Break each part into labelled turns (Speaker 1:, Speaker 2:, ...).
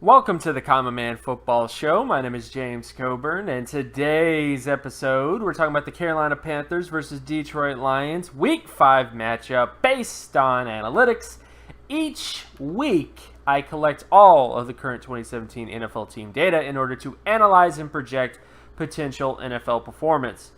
Speaker 1: Welcome to the Common Man Football Show. My name is James Coburn, and today's episode, we're talking about the Carolina Panthers versus Detroit Lions Week 5 matchup based on analytics. Each week, I collect all of the current 2017 NFL team data in order to analyze and project potential NFL performance.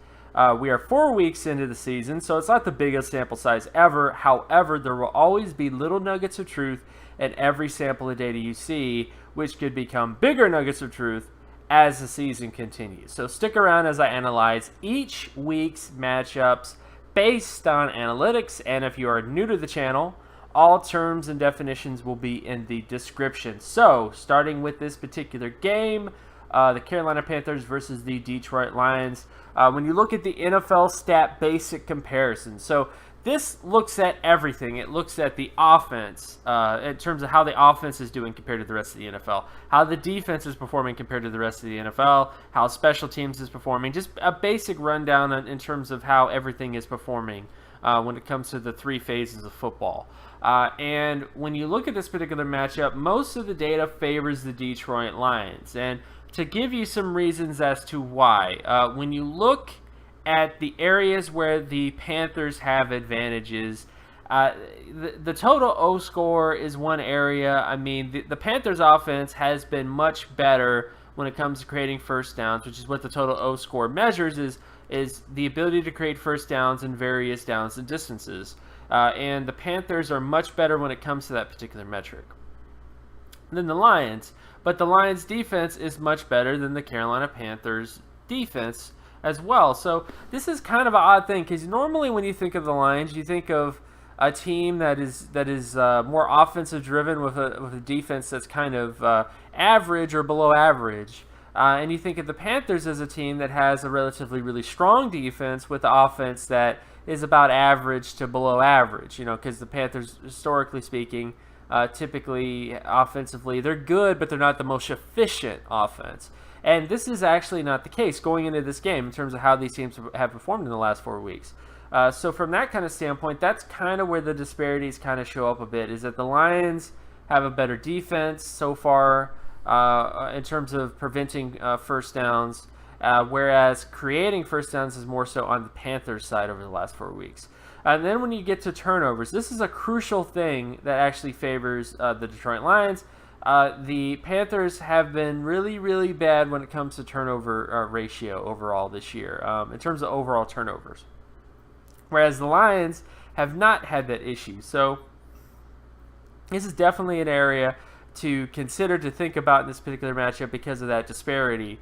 Speaker 1: We are 4 weeks into the season, so it's not the biggest sample size ever. However, there will always be little nuggets of truth in every sample of data you see, which could become bigger nuggets of truth as the season continues. So stick around as I analyze each week's matchups based on analytics. And if you are new to the channel, all terms and definitions will be in the description. So starting with this particular game, the Carolina Panthers versus the Detroit Lions. When you look at the NFL stat basic comparison, so this looks at everything. It looks at the offense in terms of how the offense is doing compared to the rest of the NFL, how the defense is performing compared to the rest of the NFL, how special teams is performing, just a basic rundown in terms of how everything is performing when it comes to the three phases of football. And when you look at this particular matchup, most of the data favors the Detroit Lions. And to give you some reasons as to why, when you look at the areas where the Panthers have advantages, the total O score is one area. I mean, the Panthers offense has been much better when it comes to creating first downs, which is what the total O score measures, is the ability to create first downs in various downs and distances. And the Panthers are much better when it comes to that particular metric than the Lions. But the Lions defense is much better than the Carolina Panthers defense as well. So this is kind of an odd thing, because normally when you think of the Lions, you think of a team that is more offensive driven with a defense that's kind of average or below average. And you think of the Panthers as a team that has a relatively really strong defense with the offense that is about average to below average, because the Panthers, historically speaking, typically offensively, they're good, but they're not the most efficient offense. And this is actually not the case going into this game in terms of how these teams have performed in the last 4 weeks. So from that kind of standpoint, that's kind of where the disparities kind of show up a bit, is that the Lions have a better defense so far in terms of preventing first downs, whereas creating first downs is more so on the Panthers side over the last 4 weeks. And then when you get to turnovers, this is a crucial thing that actually favors the Detroit Lions. The Panthers have been really, really bad when it comes to turnover ratio overall this year, in terms of overall turnovers, whereas the Lions have not had that issue. So this is definitely an area to consider, to think about in this particular matchup because of that disparity,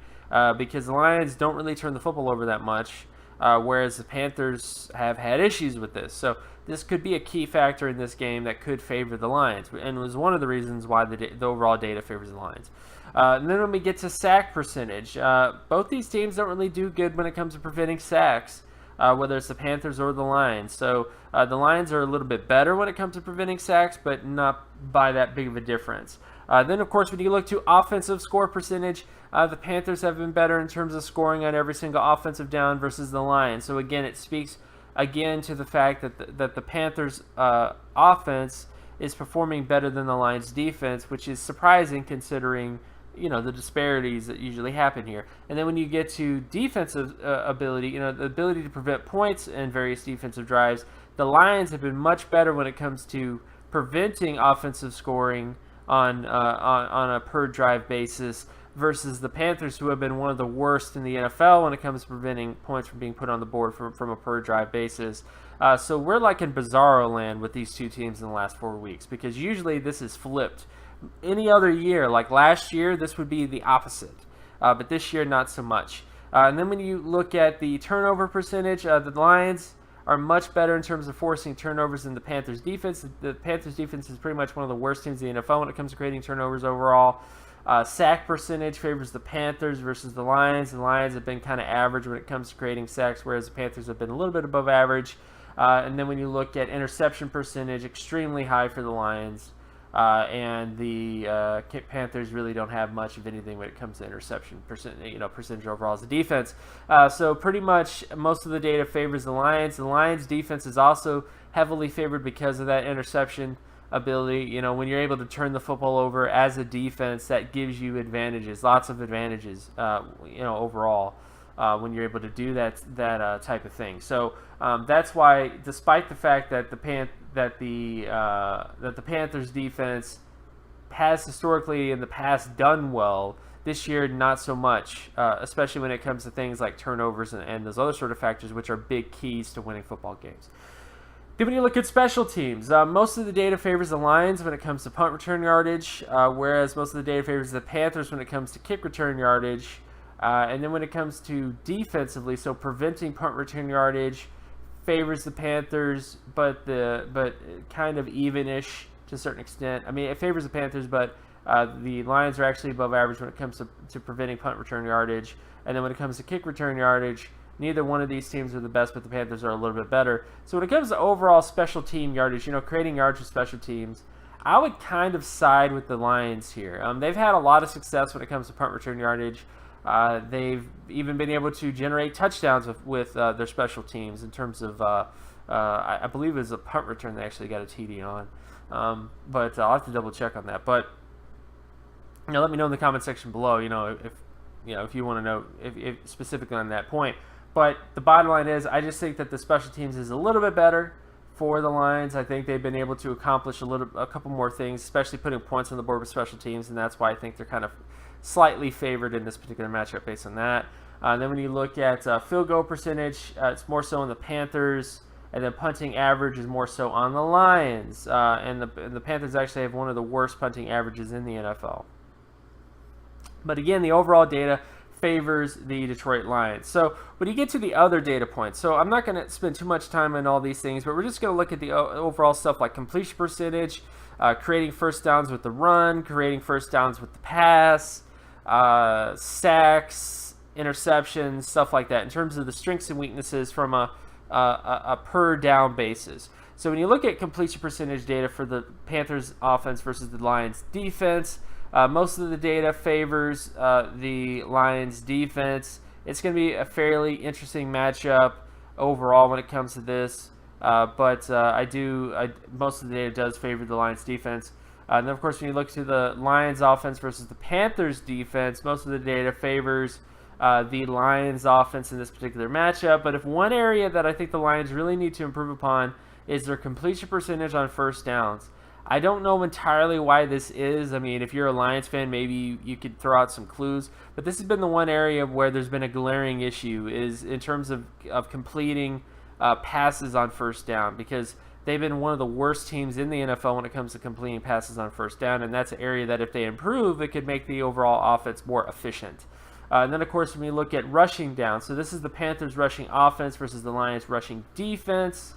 Speaker 1: because the Lions don't really turn the football over that much, whereas the Panthers have had issues with this. So this could be a key factor in this game that could favor the Lions, and was one of the reasons why the overall data favors the Lions. And then when we get to sack percentage, both these teams don't really do good when it comes to preventing sacks, whether it's the Panthers or the Lions. So the Lions are a little bit better when it comes to preventing sacks, but not by that big of a difference. Then, of course, when you look to offensive score percentage, the Panthers have been better in terms of scoring on every single offensive down versus the Lions. So, again, it speaks, again, to the fact that the Panthers' offense is performing better than the Lions' defense, which is surprising considering, the disparities that usually happen here. And then when you get to defensive ability, the ability to prevent points in various defensive drives, the Lions have been much better when it comes to preventing offensive scoring on a per drive basis versus the Panthers, who have been one of the worst in the NFL when it comes to preventing points from being put on the board from a per drive basis. So we're like in bizarro land with these two teams in the last 4 weeks, because usually this is flipped. Any other year, like last year, this would be the opposite, but this year not so much. And then when you look at the turnover percentage, the Lions are much better in terms of forcing turnovers than the Panthers defense. The Panthers defense is pretty much one of the worst teams in the NFL when it comes to creating turnovers overall. Sack percentage favors the Panthers versus the Lions. The Lions have been kind of average when it comes to creating sacks, whereas the Panthers have been a little bit above average. And then when you look at interception percentage, extremely high for the Lions. And the Panthers really don't have much of anything when it comes to interception percentage overall as a defense. So pretty much most of the data favors the Lions. The Lions defense is also heavily favored because of that interception ability. You know, when you're able to turn the football over as a defense, that gives you advantages, lots of advantages. You know, overall, when you're able to do that type of thing. So that's why, despite the fact that the Panthers defense has historically in the past done well, this year not so much, especially when it comes to things like turnovers and those other sort of factors, which are big keys to winning football games. Then when you look at special teams, most of the data favors the Lions when it comes to punt return yardage, whereas most of the data favors the Panthers when it comes to kick return yardage. And then when it comes to defensively, so preventing punt return yardage favors the Panthers, but kind of even-ish to a certain extent. I mean, it favors the Panthers, but the Lions are actually above average when it comes to preventing punt return yardage. And then when it comes to kick return yardage, neither one of these teams are the best, but the Panthers are a little bit better. So when it comes to overall special team yardage, you know, creating yards with special teams, I would kind of side with the Lions here. They've had a lot of success when it comes to punt return yardage. They've even been able to generate touchdowns with their special teams in terms of, I believe it was a punt return they actually got a TD on. But I'll have to double check on that. But you know, let me know in the comment section below, you know, if you want to know if specifically on that point. But the bottom line is, I just think that the special teams is a little bit better for the Lions. I think they've been able to accomplish a couple more things, especially putting points on the board with special teams, and that's why I think they're kind of slightly favored in this particular matchup based on that. Then when you look at field goal percentage, it's more so on the Panthers, and then punting average is more so on the Lions. And the Panthers actually have one of the worst punting averages in the NFL. But again, the overall data favors the Detroit Lions. So when you get to the other data points, so I'm not going to spend too much time on all these things, but we're just going to look at the overall stuff like completion percentage, creating first downs with the run, creating first downs with the pass, sacks, interceptions, stuff like that, in terms of the strengths and weaknesses from a per down basis. So when you look at completion percentage data for the Panthers offense versus the Lions defense, most of the data favors the Lions defense. It's going to be a fairly interesting matchup overall when it comes to this, but most of the data does favor the Lions defense. And then, of course, when you look to the Lions offense versus the Panthers defense, most of the data favors the Lions offense in this particular matchup. But if one area that I think the Lions really need to improve upon is their completion percentage on first downs. I don't know entirely why this is. I mean, if you're a Lions fan, maybe you could throw out some clues. But this has been the one area where there's been a glaring issue, is in terms of completing passes on first down, because they've been one of the worst teams in the NFL when it comes to completing passes on first down, and that's an area that if they improve, it could make the overall offense more efficient. And then, of course, when you look at rushing down, so this is the Panthers rushing offense versus the Lions rushing defense.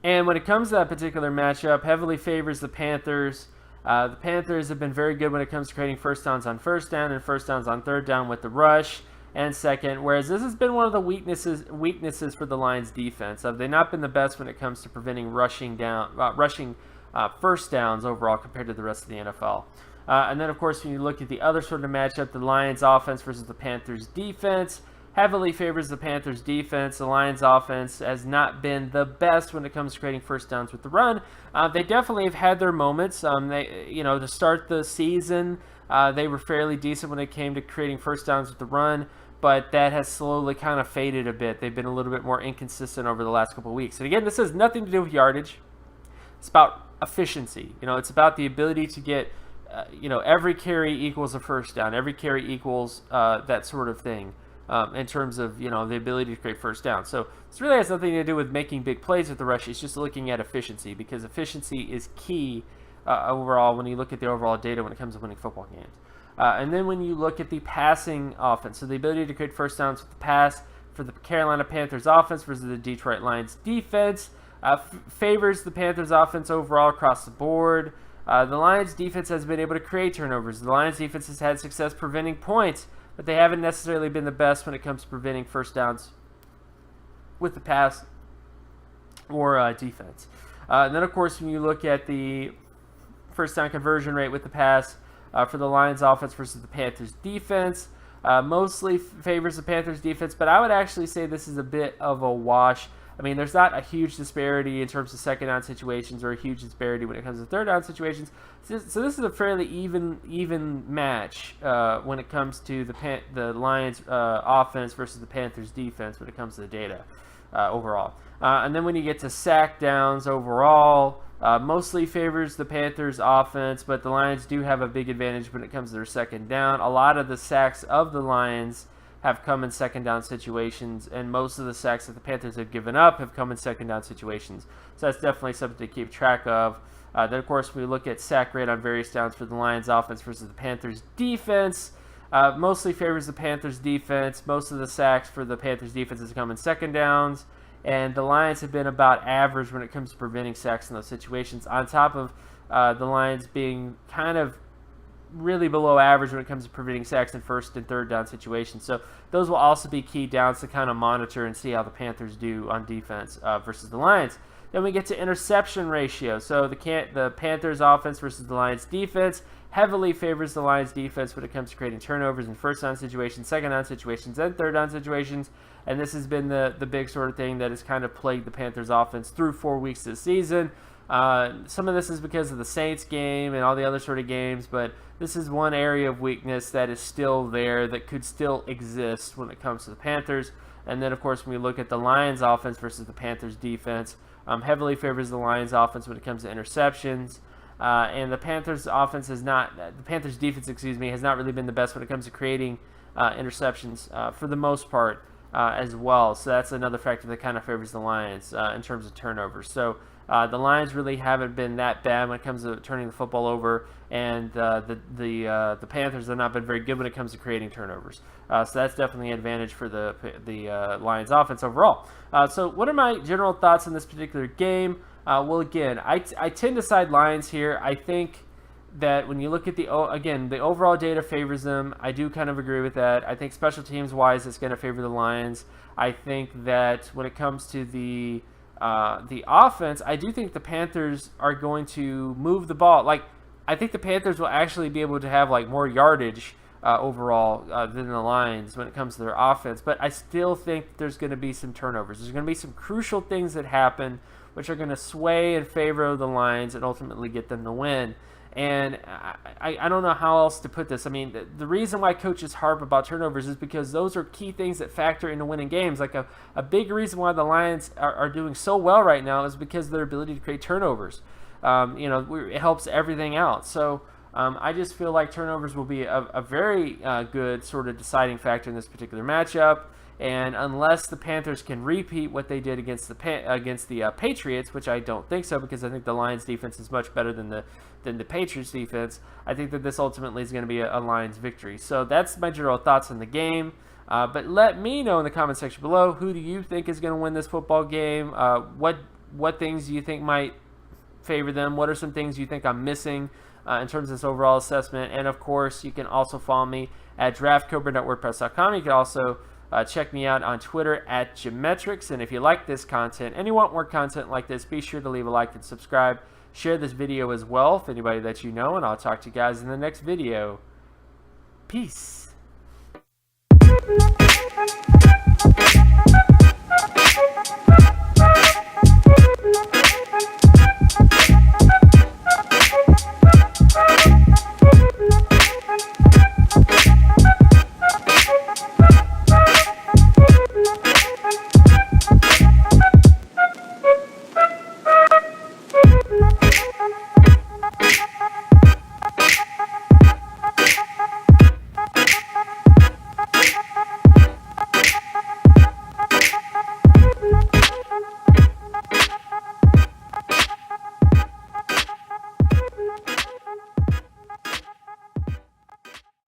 Speaker 1: And when it comes to that particular matchup, heavily favors the Panthers. The Panthers have been very good when it comes to creating first downs on first down and first downs on third down with the rush and second, whereas this has been one of the weaknesses for the Lions defense. They've not been the best when it comes to preventing rushing first downs overall compared to the rest of the NFL. And then, of course, when you look at the other sort of matchup, the Lions offense versus the Panthers defense, heavily favors the Panthers defense. The Lions offense has not been the best when it comes to creating first downs with the run. They definitely have had their moments. To start the season, they were fairly decent when it came to creating first downs with the run, but that has slowly kind of faded a bit. They've been a little bit more inconsistent over the last couple of weeks. And again, this has nothing to do with yardage. It's about efficiency. It's about the ability to get, every carry equals a first down. Every carry equals that sort of thing. In terms of, the ability to create first down. So this really has nothing to do with making big plays with the rush. It's just looking at efficiency, because efficiency is key overall when you look at the overall data when it comes to winning football games. And then when you look at the passing offense, so the ability to create first downs with the pass for the Carolina Panthers offense versus the Detroit Lions defense, favors the Panthers offense overall across the board. The Lions defense has been able to create turnovers. The Lions defense has had success preventing points, but they haven't necessarily been the best when it comes to preventing first downs with the pass or defense. And then, of course, when you look at the first down conversion rate with the pass for the Lions offense versus the Panthers defense, mostly favors the Panthers defense, but I would actually say this is a bit of a wash. I mean, there's not a huge disparity in terms of second down situations or a huge disparity when it comes to third down situations. So this is a fairly even match when it comes to the Lions offense versus the Panthers defense when it comes to the data overall. And then when you get to sack downs overall, mostly favors the Panthers offense, but the Lions do have a big advantage when it comes to their second down. A lot of the sacks of the Lions have come in second down situations, and most of the sacks that the Panthers have given up have come in second down situations. So that's definitely something to keep track of. Then, of course, we look at sack rate on various downs for the Lions offense versus the Panthers defense. Mostly favors the Panthers defense. Most of the sacks for the Panthers defense has come in second downs, and the Lions have been about average when it comes to preventing sacks in those situations, on top of the Lions being kind of really below average when it comes to preventing sacks in first and third down situations. So those will also be key downs to kind of monitor and see how the Panthers do on defense versus the Lions. Then we get to interception ratio. So the Panthers offense versus the Lions defense heavily favors the Lions defense when it comes to creating turnovers in first down situations, second down situations, and third down situations. And this has been the big sort of thing that has kind of plagued the Panthers offense through 4 weeks this season. Some of this is because of the Saints game and all the other sort of games, but this is one area of weakness that is still there, that could still exist when it comes to the Panthers. And then, of course, when we look at the Lions offense versus the Panthers defense, heavily favors the Lions offense when it comes to interceptions. And the Panthers offense the Panthers defense, has not really been the best when it comes to creating interceptions for the most part as well. So that's another factor that kind of favors the Lions in terms of turnovers. So the Lions really haven't been that bad when it comes to turning the football over, and the Panthers have not been very good when it comes to creating turnovers. So that's definitely an advantage for the Lions offense overall. So what are my general thoughts on this particular game? Well, again, I tend to side Lions here. I think that when you look at the overall data favors them. I do kind of agree with that. I think special teams wise, it's going to favor the Lions. I think that when it comes to the offense, I do think the Panthers are going to move the ball. I think the Panthers will actually be able to have more yardage overall than the Lions when it comes to their offense. But I still think there's going to be some turnovers. There's going to be some crucial things that happen which are going to sway in favor of the Lions and ultimately get them the win. And I don't know how else to put this. I mean, the reason why coaches harp about turnovers is because those are key things that factor into winning games. A big reason why the Lions are doing so well right now is because of their ability to create turnovers. It helps everything out. So I just feel like turnovers will be a very good sort of deciding factor in this particular matchup. And unless the Panthers can repeat what they did against the Patriots, which I don't think so, because I think the Lions defense is much better than the Patriots defense, I think that this ultimately is going to be a Lions victory. So that's my general thoughts on the game. But let me know in the comment section below, who do you think is going to win this football game? What things do you think might favor them? What are some things you think I'm missing in terms of this overall assessment? And of course, you can also follow me at draftcoburn.wordpress.com. You can also check me out on Twitter at Geometrics. And if you like this content and you want more content like this, be sure to leave a like and subscribe. Share this video as well with anybody that you know, and I'll talk to you guys in the next video. Peace.